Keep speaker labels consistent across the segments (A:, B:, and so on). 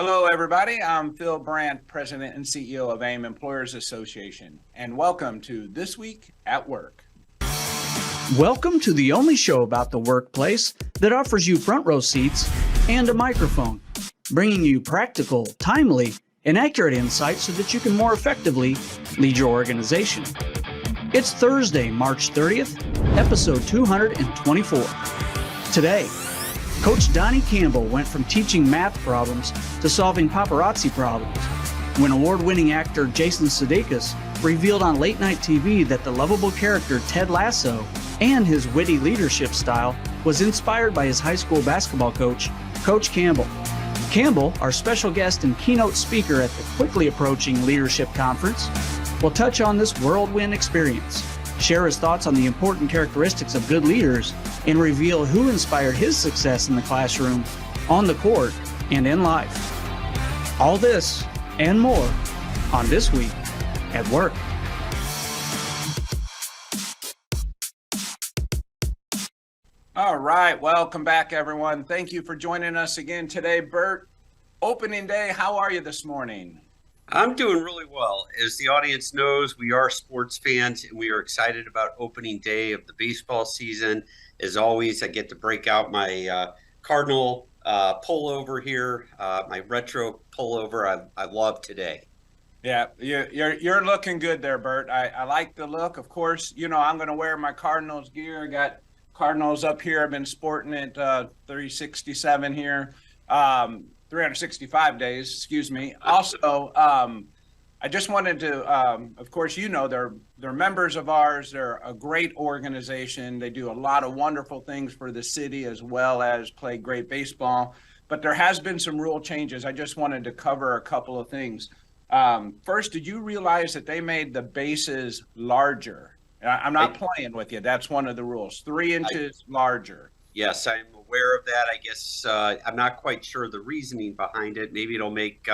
A: Hello, everybody. I'm Phil Brandt, President and CEO of AIM Employers Association, and welcome to This Week at Work.
B: Welcome to the only show about the workplace that offers you front row seats and a microphone, bringing you practical, timely, and accurate insights so that you can more effectively lead your organization. It's Thursday, March 30th, episode 224. Today, Coach Donnie Campbell went from teaching math problems to solving paparazzi problems when award-winning actor Jason Sudeikis revealed on late-night TV that the lovable character Ted Lasso and his witty leadership style was inspired by his high school basketball coach, Coach Campbell. Campbell, our special guest and keynote speaker at the quickly approaching leadership conference, will touch on this whirlwind experience, share his thoughts on the important characteristics of good leaders, and reveal who inspired his success in the classroom, on the court, and in life. All this and more on This Week at Work.
A: All right, welcome back, everyone. Thank you for joining us again today. Bert, opening day, how are you this morning?
C: I'm doing really well. As the audience knows, we are sports fans and we are excited about opening day of the baseball season. As always, I get to break out my Cardinal pullover here, my retro pullover. I love today.
A: Yeah, you're looking good there, Bert. I like the look. Of course, you know, I'm going to wear my Cardinals gear. I got Cardinals up here. I've been sporting it 367 here. 365 days, excuse me. Also, I just wanted to, of course, you know, they're members of ours. They're a great organization. They do a lot of wonderful things for the city as well as play great baseball. But there has been some rule changes. I just wanted to cover a couple of things. First, did you realize that they made the bases larger? I'm not playing with you. That's one of the rules. 3 inches larger.
C: Yes, I'm aware of that. I guess I'm not quite sure the reasoning behind it. Maybe it'll make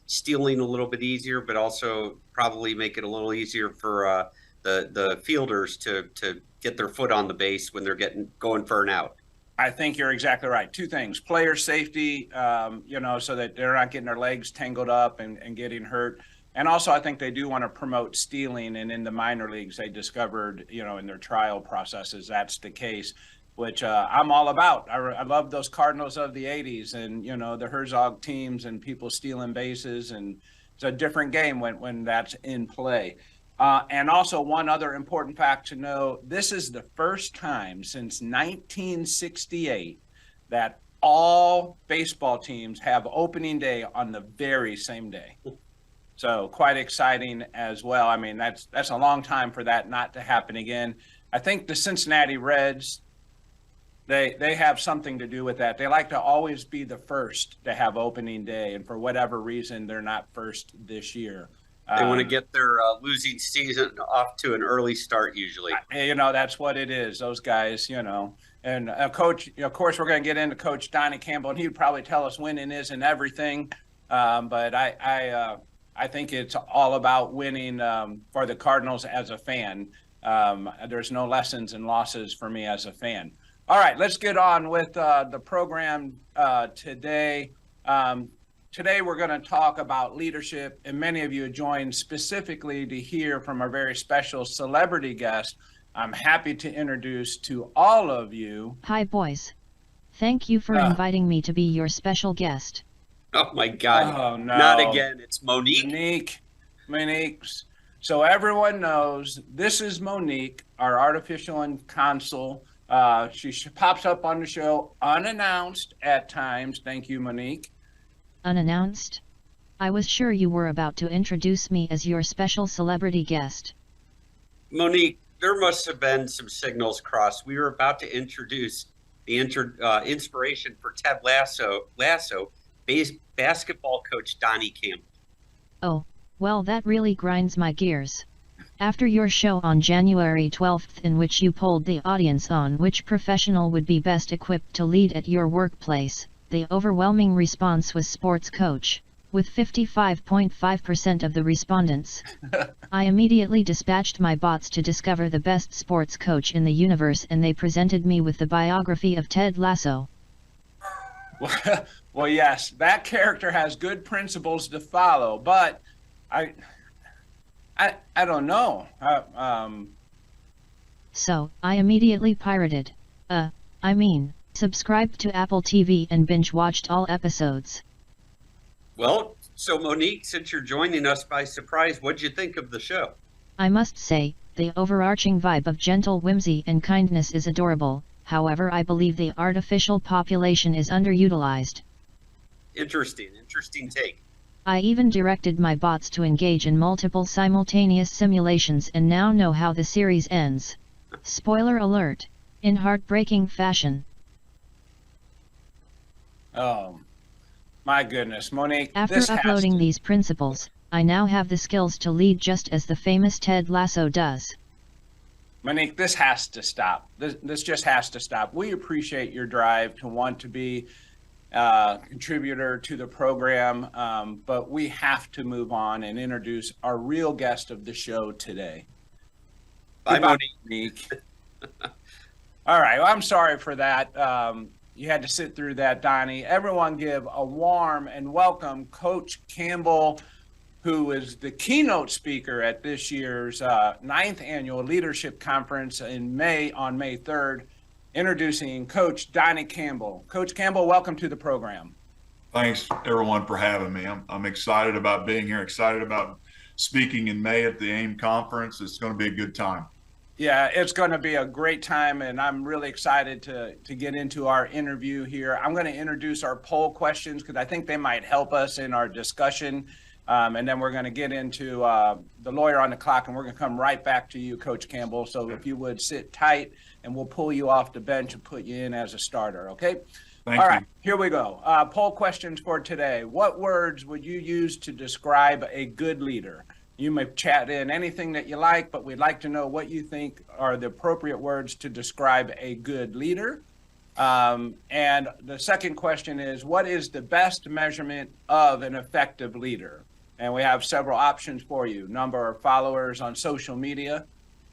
C: stealing a little bit easier, but also probably make it a little easier for the fielders to get their foot on the base when they're going for an out.
A: I think you're exactly right. 2 things: player safety, so that they're not getting their legs tangled up and getting hurt. And also, I think they do want to promote stealing. And in the minor leagues, they discovered, in their trial processes, that's the case, which I'm all about. I love those Cardinals of the 80s and, the Herzog teams and people stealing bases. And it's a different game when that's in play. And also one other important fact to know, this is the first time since 1968 that all baseball teams have opening day on the very same day. So quite exciting as well. I mean, that's a long time for that not to happen again. I think the Cincinnati Reds, they have something to do with that. They like to always be the first to have opening day, and for whatever reason, they're not first this year.
C: They want to get their losing season off to an early start usually.
A: That's what it is, those guys, And Coach, of course, we're going to get into Coach Donnie Campbell, and he would probably tell us winning isn't everything. But I think it's all about winning for the Cardinals as a fan. There's no lessons in losses for me as a fan. All right, let's get on with the program today. Today we're going to talk about leadership, and many of you joined specifically to hear from a very special celebrity guest. I'm happy to introduce to all of you.
D: Hi, boys. Thank you for inviting me to be your special guest.
C: Oh, my God.
A: Oh, no.
C: Not again. It's Monique.
A: Monique. So everyone knows this is Monique, our artificial consul. She pops up on the show unannounced at times. Thank you, Monique.
D: Unannounced? I was sure you were about to introduce me as your special celebrity guest.
C: Monique, there must have been some signals crossed. We were about to introduce the inspiration for Ted Lasso, basketball coach Donnie Campbell.
D: Oh, well, that really grinds my gears. After your show on January 12th, in which you polled the audience on which professional would be best equipped to lead at your workplace, the overwhelming response was sports coach, with 55.5% of the respondents. I immediately dispatched my bots to discover the best sports coach in the universe, and they presented me with the biography of Ted Lasso.
A: Well, yes, that character has good principles to follow, but I don't know.
D: So, I immediately pirated. Subscribed to Apple TV and binge-watched all episodes.
C: Well, so Monique, since you're joining us by surprise, what'd you think of the show?
D: I must say, the overarching vibe of gentle whimsy and kindness is adorable. However, I believe the artificial population is underutilized.
C: Interesting take.
D: I even directed my bots to engage in multiple simultaneous simulations and now know how the series ends. Spoiler alert, in heartbreaking fashion.
A: Oh, my goodness, Monique.
D: After uploading these principles, I now have the skills to lead just as the famous Ted Lasso does.
A: Monique, this has to stop. This just has to stop. We appreciate your drive to want to be a contributor to the program, but we have to move on and introduce our real guest of the show today.
C: Bye,
A: Monique. All right, well, I'm sorry for that. You had to sit through that, Donnie. Everyone give a warm and welcome Coach Campbell, who is the keynote speaker at this year's 9th Annual Leadership Conference on May 3rd, introducing Coach Donnie Campbell. Coach Campbell, welcome to the program.
E: Thanks, everyone, for having me. I'm excited about being here, excited about speaking in May at the AIM conference. It's going to be a good time.
A: Yeah, it's going to be a great time, and I'm really excited to get into our interview here. I'm going to introduce our poll questions because I think they might help us in our discussion. And then we're going to get into the lawyer on the clock, and we're going to come right back to you, Coach Campbell. So if you would sit tight, and we'll pull you off the bench and put you in as a starter, okay?
E: Thank
A: All
E: you.
A: right, here we go. Poll questions for today. What words would you use to describe a good leader? You may chat in anything that you like, but we'd like to know what you think are the appropriate words to describe a good leader. And the second question is, what is the best measurement of an effective leader? And we have several options for you. Number of followers on social media.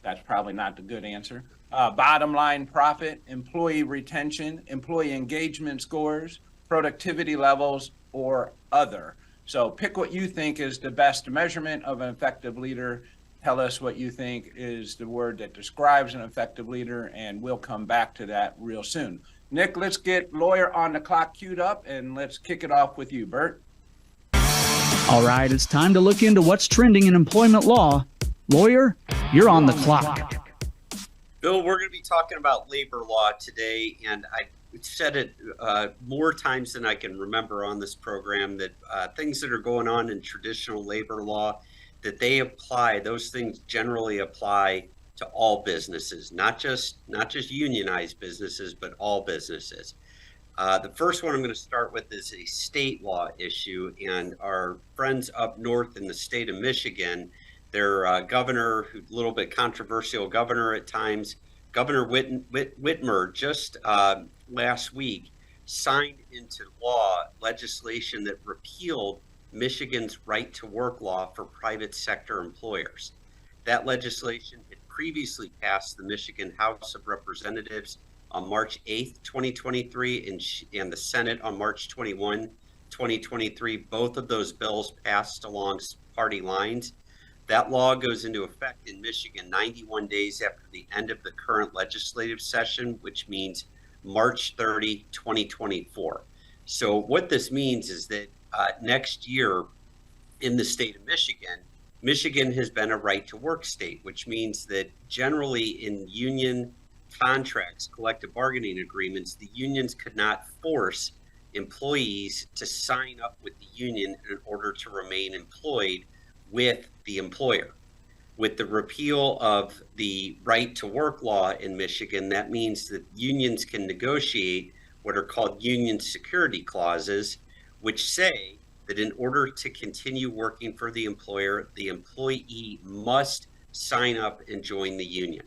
A: That's probably not the good answer. Bottom line profit, employee retention, employee engagement scores, productivity levels, or other. So pick what you think is the best measurement of an effective leader. Tell us what you think is the word that describes an effective leader, and we'll come back to that real soon. Nick, let's get lawyer on the clock queued up, and let's kick it off with you, Bert.
B: All right, it's time to look into what's trending in employment law. Lawyer, you're on the clock.
C: Bill, we're going to be talking about labor law today, and I said it more times than I can remember on this program that things that are going on in traditional labor law, that they apply, those things generally apply to all businesses, not just unionized businesses, but all businesses. The first one I'm going to start with is a state law issue, and our friends up north in the state of Michigan, their governor, who's a little bit controversial governor at times, Governor Whitmer, just last week signed into law legislation that repealed Michigan's right to work law for private sector employers. That legislation had previously passed the Michigan House of Representatives on March 8th, 2023, and the Senate on March 21, 2023. Both of those bills passed along party lines. That law goes into effect in Michigan 91 days after the end of the current legislative session, which means March 30, 2024. So what this means is that next year in the state of Michigan, Michigan has been a right to work state, which means that generally in union contracts, collective bargaining agreements, the unions could not force employees to sign up with the union in order to remain employed with the employer. With the repeal of the right to work law in Michigan, that means that unions can negotiate what are called union security clauses, which say that in order to continue working for the employer, the employee must sign up and join the union.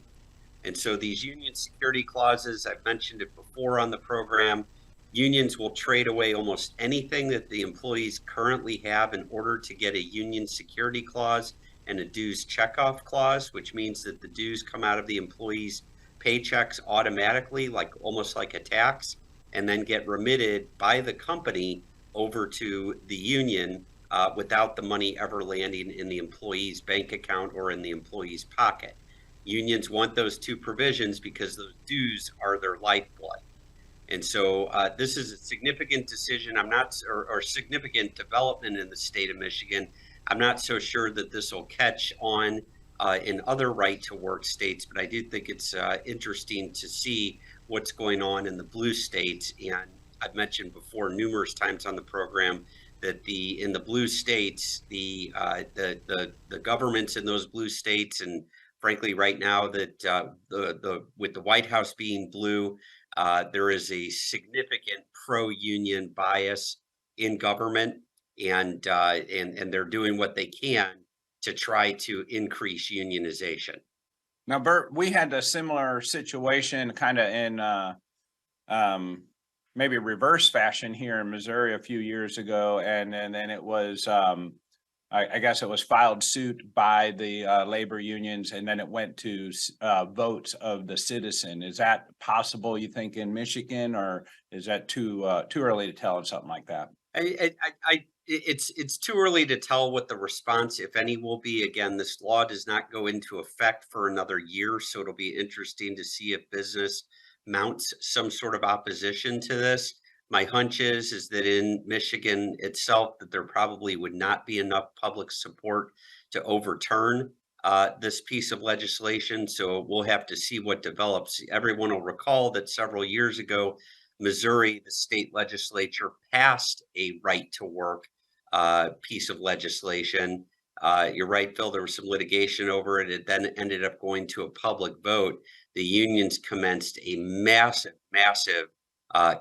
C: And so these union security clauses, I've mentioned it before on the program, unions will trade away almost anything that the employees currently have in order to get a union security clause and a dues checkoff clause, which means that the dues come out of the employees' paychecks automatically, like almost like a tax, and then get remitted by the company over to the union without the money ever landing in the employee's bank account or in the employee's pocket. Unions want those two provisions because those dues are their lifeblood. And so this is a significant decision. Or significant development in the state of Michigan. I'm not so sure that this will catch on in other right to work states, but I do think it's interesting to see what's going on in the blue states. And I've mentioned before numerous times on the program that in the blue states, the governments in those blue states, and frankly, right now that with the White House being blue, there is a significant pro-union bias in government, and they're doing what they can to try to increase unionization.
A: Now, Bert, we had a similar situation kind of in maybe reverse fashion here in Missouri a few years ago. And then it was, I guess it was filed suit by the labor unions, and then it went to votes of the citizen. Is that possible, you think, in Michigan, or is that too early to tell on something like that?
C: It's too early to tell what the response, if any, will be. Again, this law does not go into effect for another year, so it'll be interesting to see if business mounts some sort of opposition to this. My hunch is that in Michigan itself, that there probably would not be enough public support to overturn this piece of legislation. So we'll have to see what develops. Everyone will recall that several years ago, Missouri, the state legislature, passed a right to work piece of legislation. You're right, Phil, there was some litigation over it. It then ended up going to a public vote. The unions commenced a massive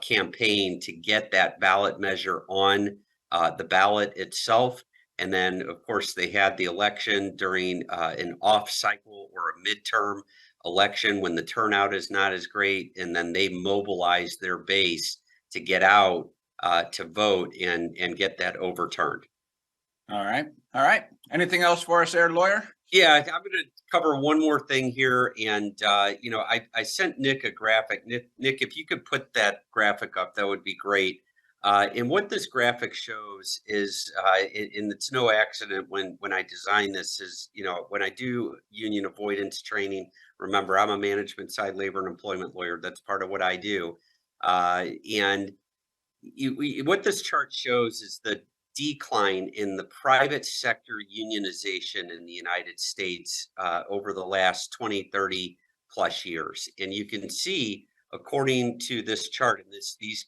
C: campaign to get that ballot measure on the ballot itself. And then, of course, they had the election during an off cycle or a midterm election when the turnout is not as great. And then they mobilized their base to get out to vote and get that overturned.
A: All right. Anything else for us there, lawyer?
C: Yeah, I'm going to cover one more thing here. And, I sent Nick a graphic. Nick, if you could put that graphic up, that would be great. And what this graphic shows is, and it's no accident when I design this, is, when I do union avoidance training, remember, I'm a management side labor and employment lawyer. That's part of what I do. And what this chart shows is the decline in the private sector unionization in the United States over the last 20, 30 plus years. And you can see, according to this chart, and these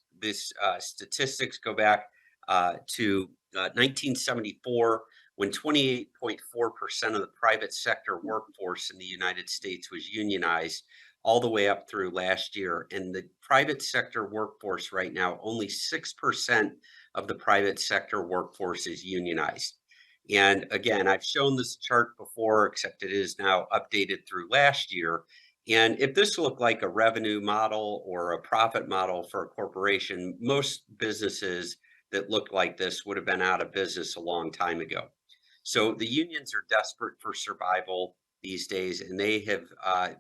C: statistics go back to 1974, when 28.4% of the private sector workforce in the United States was unionized, all the way up through last year. And the private sector workforce right now, only 6% of the private sector workforce is unionized. And again, I've shown this chart before, except it is now updated through last year. And if this looked like a revenue model or a profit model for a corporation, most businesses that looked like this would have been out of business a long time ago. So the unions are desperate for survival these days, and they have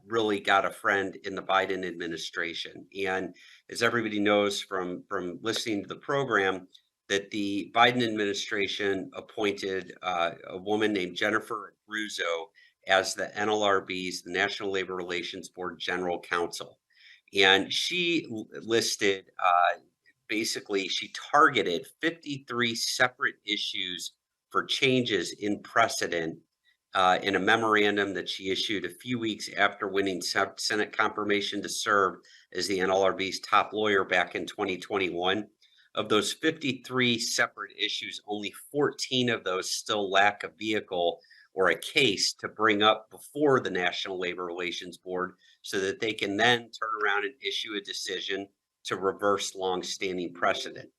C: really got a friend in the Biden administration. And as everybody knows from listening to the program, that the Biden administration appointed a woman named Jennifer Russo as the NLRB's, the National Labor Relations Board General Counsel. And she listed, basically, she targeted 53 separate issues for changes in precedent in a memorandum that she issued a few weeks after winning Senate confirmation to serve as the NLRB's top lawyer back in 2021. Of those 53 separate issues, only 14 of those still lack a vehicle or a case to bring up before the National Labor Relations Board so that they can then turn around and issue a decision to reverse longstanding precedent.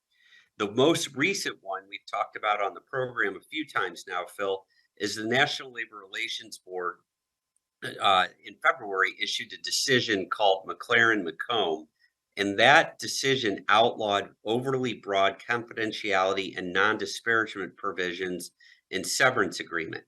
C: The most recent one we've talked about on the program a few times now, Phil, is the National Labor Relations Board in February issued a decision called McLaren-McComb, and that decision outlawed overly broad confidentiality and non-disparagement provisions in severance agreements,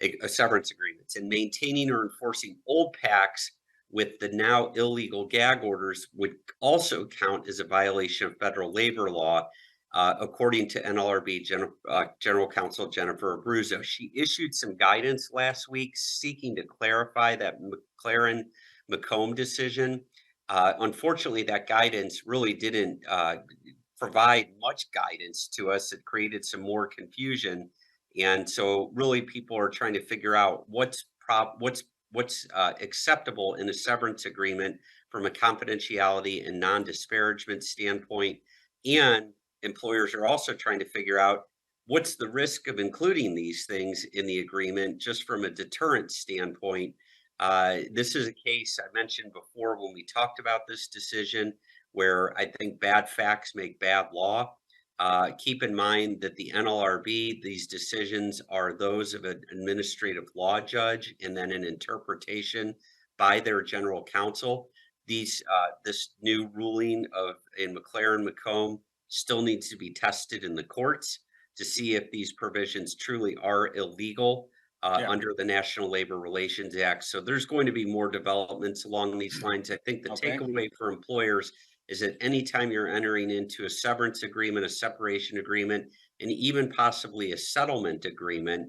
C: and maintaining or enforcing old pacts with the now illegal gag orders would also count as a violation of federal labor law. according to NLRB General Counsel Jennifer Abruzzo. She issued some guidance last week seeking to clarify that McComb decision. Unfortunately, that guidance really didn't provide much guidance to us. It created some more confusion. And so really people are trying to figure out what's acceptable in a severance agreement from a confidentiality and non-disparagement standpoint. And employers are also trying to figure out what's the risk of including these things in the agreement just from a deterrent standpoint. This is a case I mentioned before when we talked about this decision where I think bad facts make bad law. Keep in mind that the NLRB, these decisions are those of an administrative law judge and then an interpretation by their general counsel. This new ruling in McLaren-McComb still needs to be tested in the courts to see if these provisions truly are illegal under the National Labor Relations Act. So there's going to be more developments along these lines. I think the takeaway for employers is that anytime you're entering into a severance agreement, a separation agreement, and even possibly a settlement agreement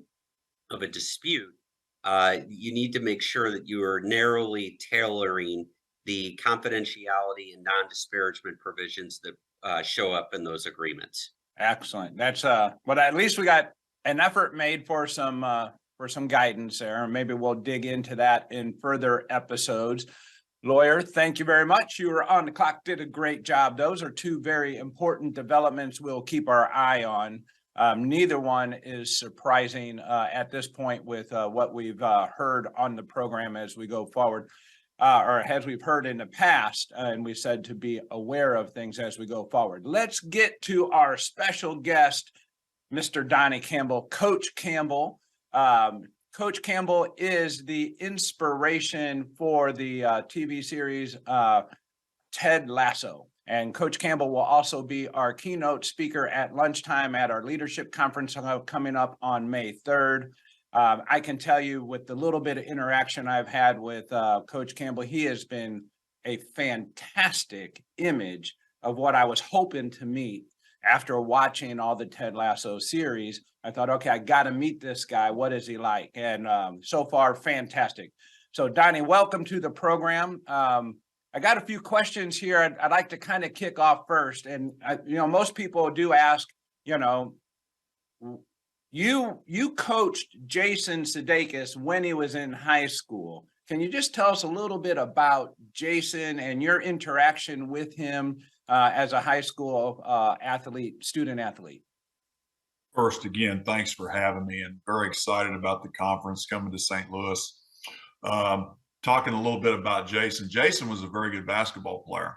C: of a dispute, you need to make sure that you are narrowly tailoring the confidentiality and non-disparagement provisions that show up in those agreements.
A: Excellent. That's but at least we got an effort made for some guidance there. Maybe we'll dig into that in further episodes. Lawyer, thank you very much. You were on the clock, did a great job. Those are two very important developments we'll keep our eye on. Neither one is surprising at this point with what we've heard on the program as we go forward, or as we've heard in the past, and we said to be aware of things as we go forward. Let's get to our special guest, Mr. Donnie Campbell, Coach Campbell. Coach Campbell is the inspiration for the TV series Ted Lasso. And Coach Campbell will also be our keynote speaker at lunchtime at our leadership conference coming up on May 3rd. I can tell you with the little bit of interaction I've had with Coach Campbell, he has been a fantastic image of what I was hoping to meet after watching all the Ted Lasso series. I thought, okay, I got to meet this guy. What is he like? And so far, fantastic. So Donnie, welcome to the program. I got a few questions here. I'd like to kind of kick off first. And, most people do ask, you coached Jason Sudeikis when he was in high school. Can you just tell us a little bit about Jason and your interaction with him as a high school student athlete?
E: First, again, thanks for having me, and very excited about the conference coming to St. Louis. Talking a little bit about Jason. Jason was a very good basketball player.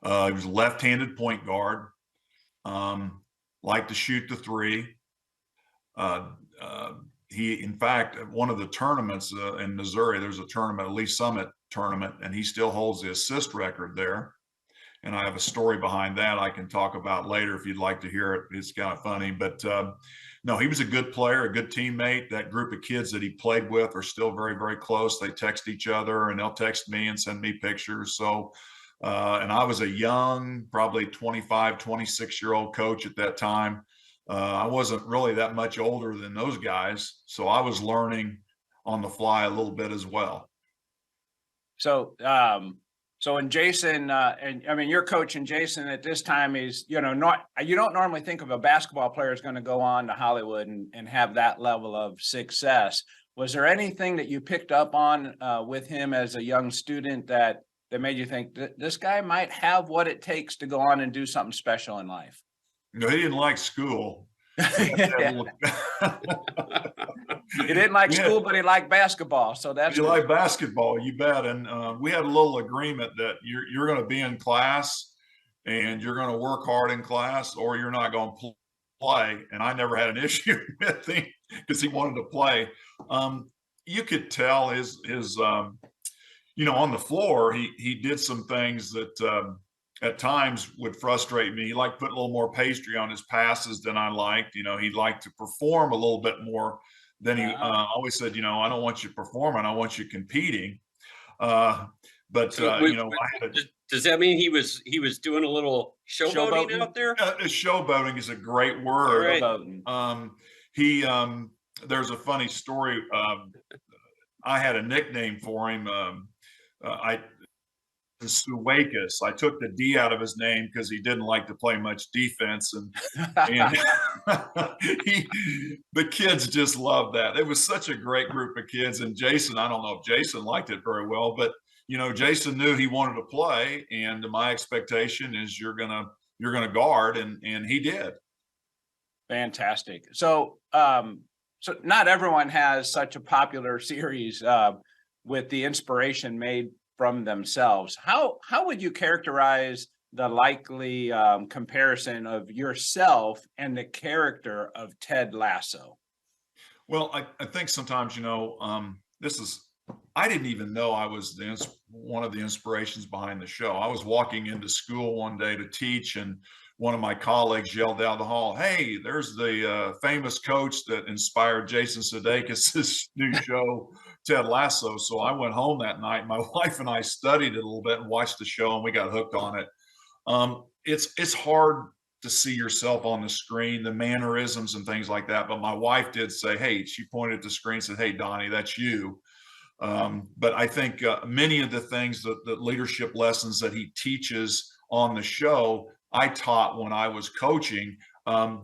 E: He was a left-handed point guard, liked to shoot the three. He, in fact, at one of the tournaments in Missouri, there's a tournament, a Lee Summit tournament, and he still holds the assist record there. And I have a story behind that I can talk about later if you'd like to hear it. It's kind of funny, but no, he was a good player, a good teammate. That group of kids that he played with are still very, very close. They text each other, and they'll text me and send me pictures. So, and I was a young, probably 25, 26-year-old coach at that time. I wasn't really that much older than those guys, so I was learning on the fly a little bit as well.
A: So, when Jason, you're coaching Jason at this time, is, you don't normally think of a basketball player is going to go on to Hollywood and have that level of success. Was there anything that you picked up on with him as a young student that made you think this guy might have what it takes to go on and do something special in life?
E: No, he didn't like school.
A: He didn't like school, but he liked basketball. So that's
E: you like basketball, you bet. And we had a little agreement that you're going to be in class and you're going to work hard in class, or you're not going to play. And I never had an issue with him because he wanted to play. You could tell his on the floor, he did some things that at times would frustrate me. He liked put a little more pastry on his passes than I liked. He'd like to perform a little bit more than he always said, I don't want you performing, I want you competing. But
C: So
E: I had
C: does that mean he was doing a little showboating out there?
E: showboating is a great
C: All
E: word.
C: right.
E: He there's a funny story. I had a nickname for him. I Sudeikis. I took the D out of his name because he didn't like to play much defense, and the kids just loved that. It was such a great group of kids. And Jason, I don't know if Jason liked it very well, but Jason knew he wanted to play, and my expectation is you're gonna guard, and he did.
A: Fantastic. So, so not everyone has such a popular series with the inspiration made from themselves. How would you characterize the likely comparison of yourself and the character of Ted Lasso?
E: Well, I think sometimes, I didn't even know I was one of the inspirations behind the show. I was walking into school one day to teach, and one of my colleagues yelled down the hall, "Hey, there's the famous coach that inspired Jason Sudeikis' new show, Ted Lasso." So I went home that night. My wife and I studied it a little bit and watched the show, and we got hooked on it. It's hard to see yourself on the screen, the mannerisms and things like that. But my wife did say, "Hey," she pointed at the screen and said, "Hey, Donnie, that's you." But I think many of the things the leadership lessons that he teaches on the show, I taught when I was coaching.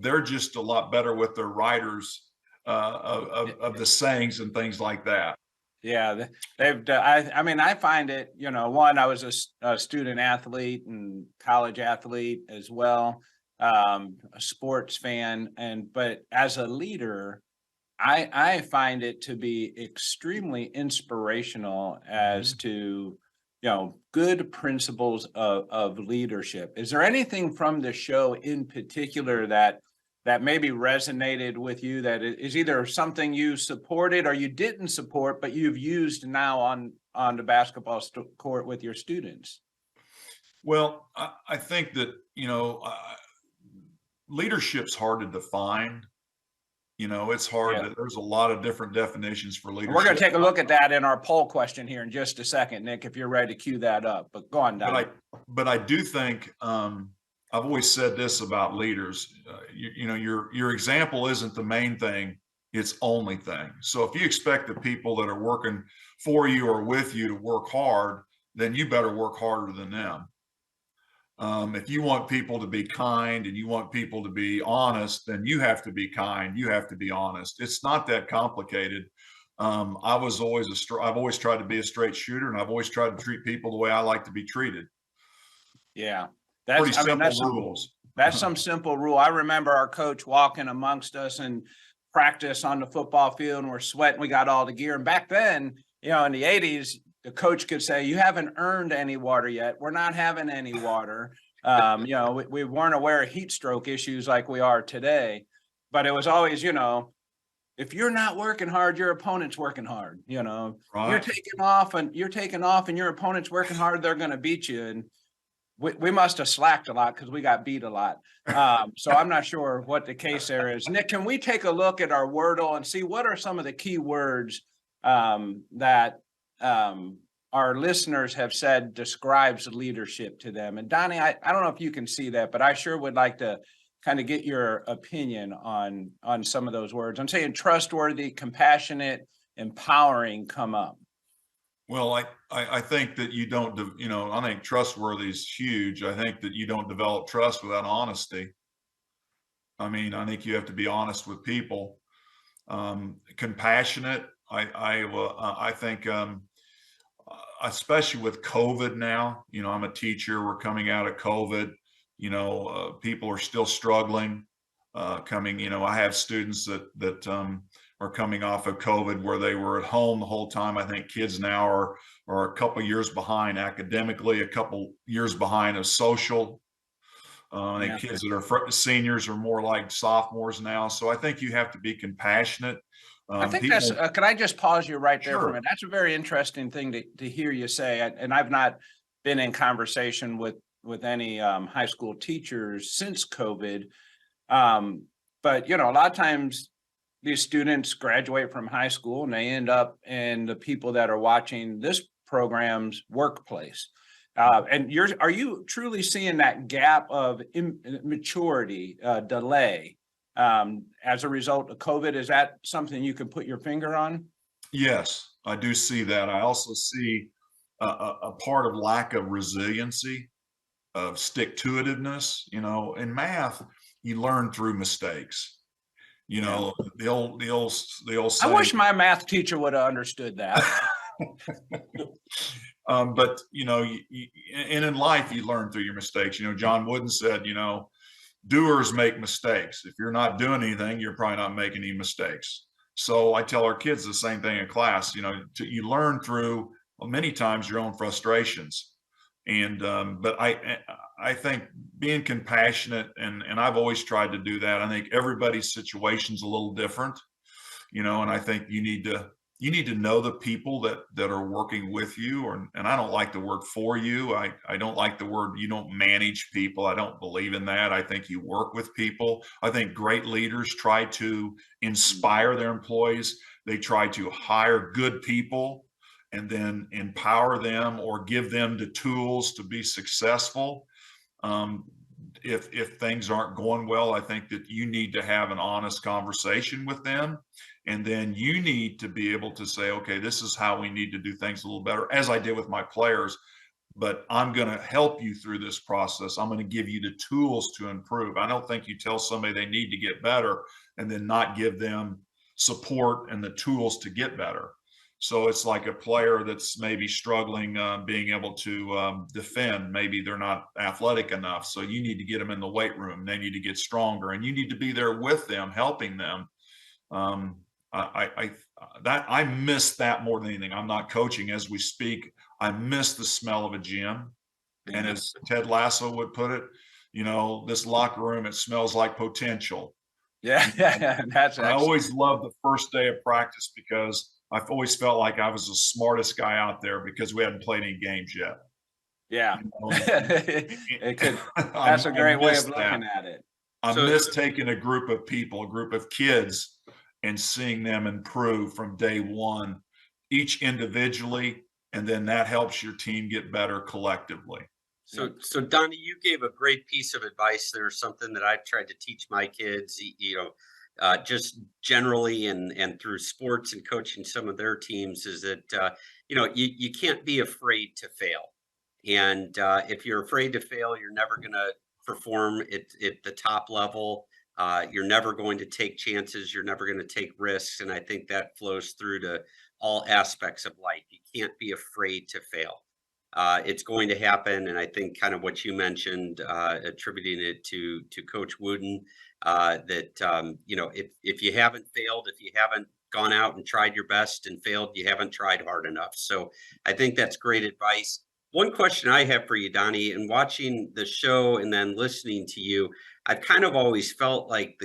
E: They're just a lot better with their writers of the sayings and things like that.
A: Yeah, I mean, I find it, one, I was a student athlete and college athlete as well, a sports fan, but as a leader, I find it to be extremely inspirational as to, good principles of leadership. Is there anything from the show in particular that maybe resonated with you, that is either something you supported or you didn't support, but you've used now on the basketball court with your students?
E: Well, I think that, leadership's hard to define. It's hard.
A: Yeah.
E: There's a lot of different definitions for leadership.
A: We're going to take a look at that in our poll question here in just a second, Nick, if you're ready to cue that up. But go on, Don.
E: But I do think I've always said this about leaders. Your example isn't the main thing; it's only thing. So if you expect the people that are working for you or with you to work hard, then you better work harder than them. If you want people to be kind and you want people to be honest, then you have to be kind. You have to be honest. It's not that complicated. I've always tried to be a straight shooter, and I've always tried to treat people the way I like to be treated.
A: Yeah,
E: Pretty simple rules.
A: That's some simple rule. I remember our coach walking amongst us in practice on the football field, and we're sweating. We got all the gear. And back then, in the 80s, the coach could say, "You haven't earned any water yet. We're not having any water." We weren't aware of heat stroke issues like we are today, but it was always, if you're not working hard, your opponent's working hard.
E: Right.
A: You're taking off and your opponent's working hard, they're going to beat you. And we must have slacked a lot because we got beat a lot. So I'm not sure what the case there is. Nick, can we take a look at our Wordle and see what are some of the key words that our listeners have said describes leadership to them? And Donnie, I don't know if you can see that, but I sure would like to kind of get your opinion on some of those words. I'm saying trustworthy, compassionate, empowering come up.
E: Well, I think that you don't, I think trustworthy is huge. I think that you don't develop trust without honesty. I mean, I think you have to be honest with people. Compassionate, I think, especially with COVID now, I'm a teacher. We're coming out of COVID. People are still struggling. I have students that are coming off of COVID where they were at home the whole time. I think kids now are a couple years behind academically, a couple years behind of social. I think kids that are seniors are more like sophomores now. So I think you have to be compassionate.
A: I think that's, can I just pause you right there
E: Sure.
A: for a minute? That's a very interesting thing to hear you say. And I've not been in conversation with any high school teachers since COVID. But, a lot of times these students graduate from high school and they end up, and the people that are watching this programs, workplace. And are you truly seeing that gap of maturity, delay as a result of COVID? Is that something you can put your finger on?
E: Yes, I do see that. I also see a part of lack of resiliency, of stick-to-itiveness. In math, you learn through mistakes. The old
A: I
E: saying.
A: wish my math teacher would have understood that.
E: But and in life, you learn through your mistakes. John Wooden said, doers make mistakes. If you're not doing anything, you're probably not making any mistakes. So I tell our kids the same thing in class. You learn through many times your own frustrations. And but I think being compassionate, and I've always tried to do that. I think everybody's situation's a little different, and I think you need to know the people that are working with you, and I don't like the word for you. I don't like the word, you don't manage people. I don't believe in that. I think you work with people. I think great leaders try to inspire their employees. They try to hire good people and then empower them or give them the tools to be successful. If things aren't going well, I think that you need to have an honest conversation with them. And then you need to be able to say, okay, this is how we need to do things a little better, as I did with my players. But I'm going to help you through this process. I'm going to give you the tools to improve. I don't think you tell somebody they need to get better and then not give them support and the tools to get better. So it's like a player that's maybe struggling, being able to defend. Maybe they're not athletic enough. So you need to get them in the weight room. They need to get stronger, and you need to be there with them, helping them. I miss that more than anything. I'm not coaching as we speak. I miss the smell of a gym. And as Ted Lasso would put it, this locker room, it smells like potential.
A: Yeah, that's
E: I always loved the first day of practice because I've always felt like I was the smartest guy out there because we hadn't played any games yet.
A: Yeah. That's a great way of looking at it.
E: I miss taking a group of people, a group of kids, and seeing them improve from day one, each individually, and then that helps your team get better collectively.
C: So Donnie, you gave a great piece of advice there, something that I've tried to teach my kids, just generally and through sports and coaching some of their teams, is that, you can't be afraid to fail. And if you're afraid to fail, you're never going to perform at the top level. You're never going to take chances. You're never going to take risks. And I think that flows through to all aspects of life. You can't be afraid to fail. It's going to happen. And I think kind of what you mentioned, attributing it to Coach Wooden, that, if you haven't failed, if you haven't gone out and tried your best and failed, you haven't tried hard enough. So I think that's great advice. One question I have for you, Donnie, and watching the show and then listening to you, I've kind of always felt like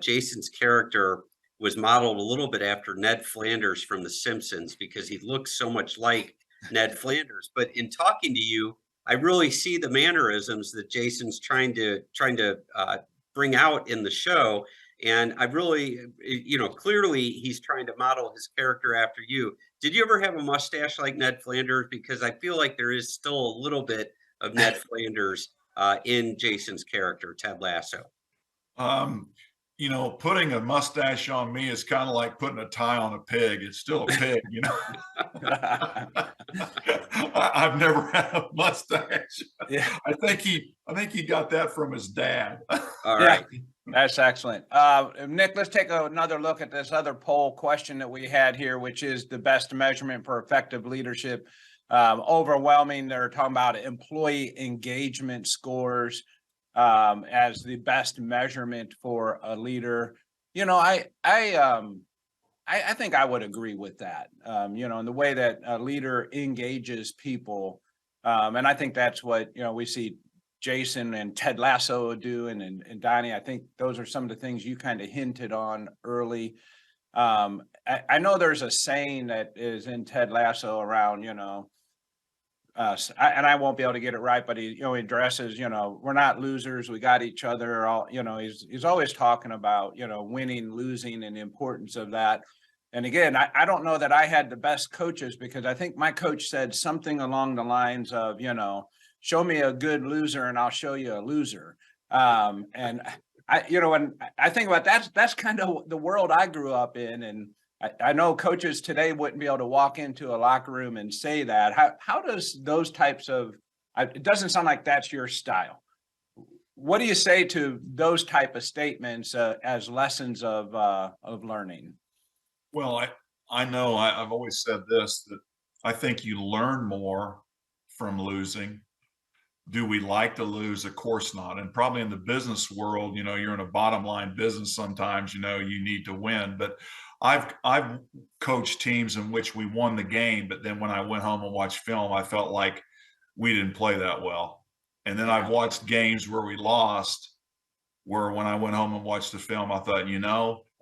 C: Jason's character was modeled a little bit after Ned Flanders from The Simpsons, because he looks so much like Ned Flanders. But in talking to you, I really see the mannerisms that Jason's trying to bring out in the show. And I really, clearly he's trying to model his character after you. Did you ever have a mustache like Ned Flanders? Because I feel like there is still a little bit of Ned Flanders in Jason's character, Ted Lasso.
E: Putting a mustache on me is kind of like putting a tie on a pig. It's still a pig, I've never had a mustache.
A: Yeah.
E: I think he got that from his dad.
C: All right.
A: Yeah, that's excellent. Nick, let's take another look at this other poll question that we had here, which is the best measurement for effective leadership. Overwhelming, they're talking about employee engagement scores as the best measurement for a leader. I think I would agree with that. In the way that a leader engages people, and I think that's what we see Jason and Ted Lasso do, and Donnie. I think those are some of the things you kind of hinted on early. I know there's a saying that is in Ted Lasso around, and I won't be able to get it right, but he addresses, we're not losers, we got each other. He's always talking about, winning, losing, and the importance of that. And again, I don't know that I had the best coaches, because I think my coach said something along the lines of, show me a good loser and I'll show you a loser. And when I think about that's kind of the world I grew up in. And I know coaches today wouldn't be able to walk into a locker room and say that. How does those types of, it doesn't sound like that's your style. What do you say to those type of statements as lessons of learning?
E: Well, I know I've always said this, that I think you learn more from losing. Do we like to lose? Of course not. And probably in the business world, you're in a bottom line business. Sometimes, you need to win, but I've coached teams in which we won the game, but then when I went home and watched film, I felt like we didn't play that well. And then I've watched games where we lost, where when I went home and watched the film, I thought,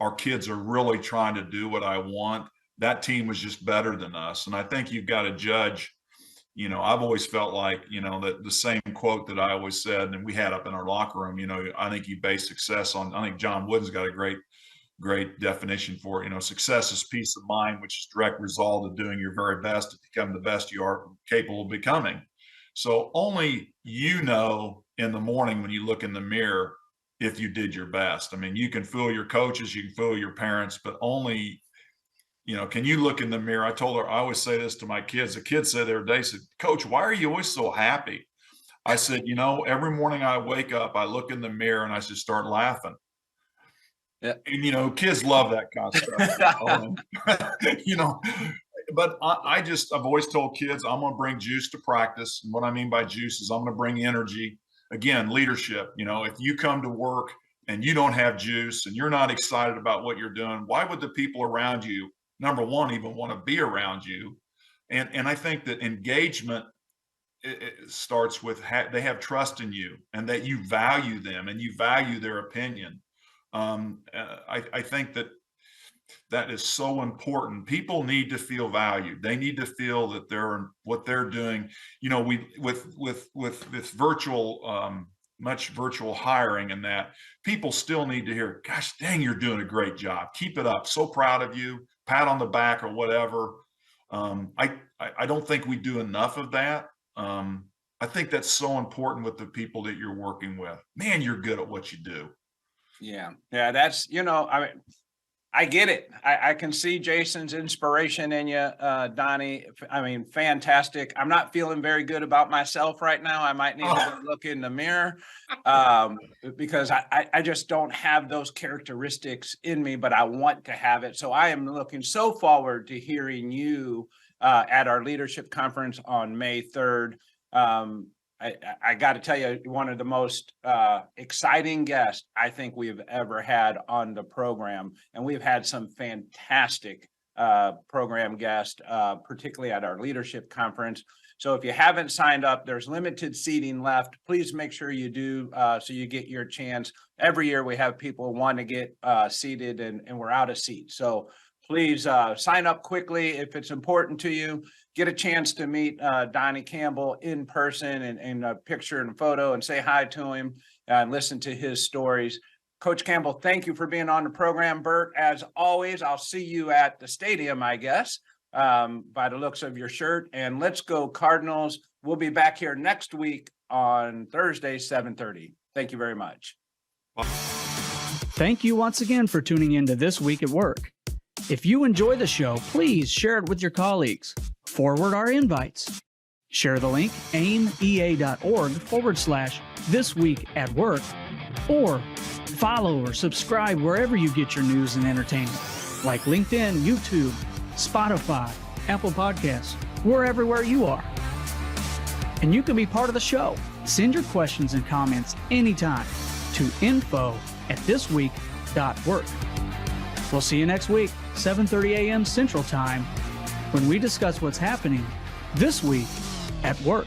E: our kids are really trying to do what I want. That team was just better than us. And I think you've got to judge, I've always felt like, that the same quote that I always said, and we had up in our locker room, I think you base success on, I think John Wooden's got a great definition for it. Success is peace of mind, which is direct result of doing your very best to become the best you are capable of becoming. So only in the morning when you look in the mirror, if you did your best. I mean, you can fool your coaches, you can fool your parents, but only, can you look in the mirror? I told her, I always say this to my kids. The kids said the other day, said, Coach, why are you always so happy? I said, every morning I wake up, I look in the mirror and I just start laughing. Yeah. And, kids love that kind of stuff. But I've always told kids, I'm going to bring juice to practice. And what I mean by juice is I'm going to bring energy. Again, leadership. If you come to work and you don't have juice and you're not excited about what you're doing, why would the people around you, number one, even want to be around you? And I think that engagement it starts with they have trust in you and that you value them and you value their opinion. I think that is so important. People need to feel valued. They need to feel that what they're doing. With this virtual, much virtual hiring and that, people still need to hear, gosh, dang, you're doing a great job. Keep it up. So proud of you. Pat on the back or whatever. I don't think we do enough of that. I think that's so important with the people that you're working with. Man, you're good at what you do.
A: Yeah. That's, I get it. I can see Jason's inspiration in you, Donnie. I mean, fantastic. I'm not feeling very good about myself right now. I might need to look in the mirror because I just don't have those characteristics in me, but I want to have it. So I am looking so forward to hearing you at our leadership conference on May 3rd. I got to tell you, one of the most exciting guests I think we've ever had on the program. And we've had some fantastic program guests, particularly at our leadership conference. So if you haven't signed up, there's limited seating left. Please make sure you do so you get your chance. Every year we have people want to get seated and we're out of seats. So please sign up quickly if it's important to you. Get a chance to meet Donnie Campbell in person and a picture and a photo and say hi to him and listen to his stories. Coach Campbell, thank you for being on the program. Bert, as always, I'll see you at the stadium, I guess, by the looks of your shirt. And let's go Cardinals. We'll be back here next week on Thursday, 7:30. Thank you very much.
B: Thank you once again for tuning in to This Week at Work. If you enjoy the show, please share it with your colleagues. Forward our invites. Share the link aimea.org/thisweekatwork or follow or subscribe wherever you get your news and entertainment, like LinkedIn, YouTube, Spotify, Apple Podcasts. We're everywhere you are. And you can be part of the show. Send your questions and comments anytime to info@thisweek.work. We'll see you next week, 7:30 a.m. Central Time, when we discuss what's happening this week at work.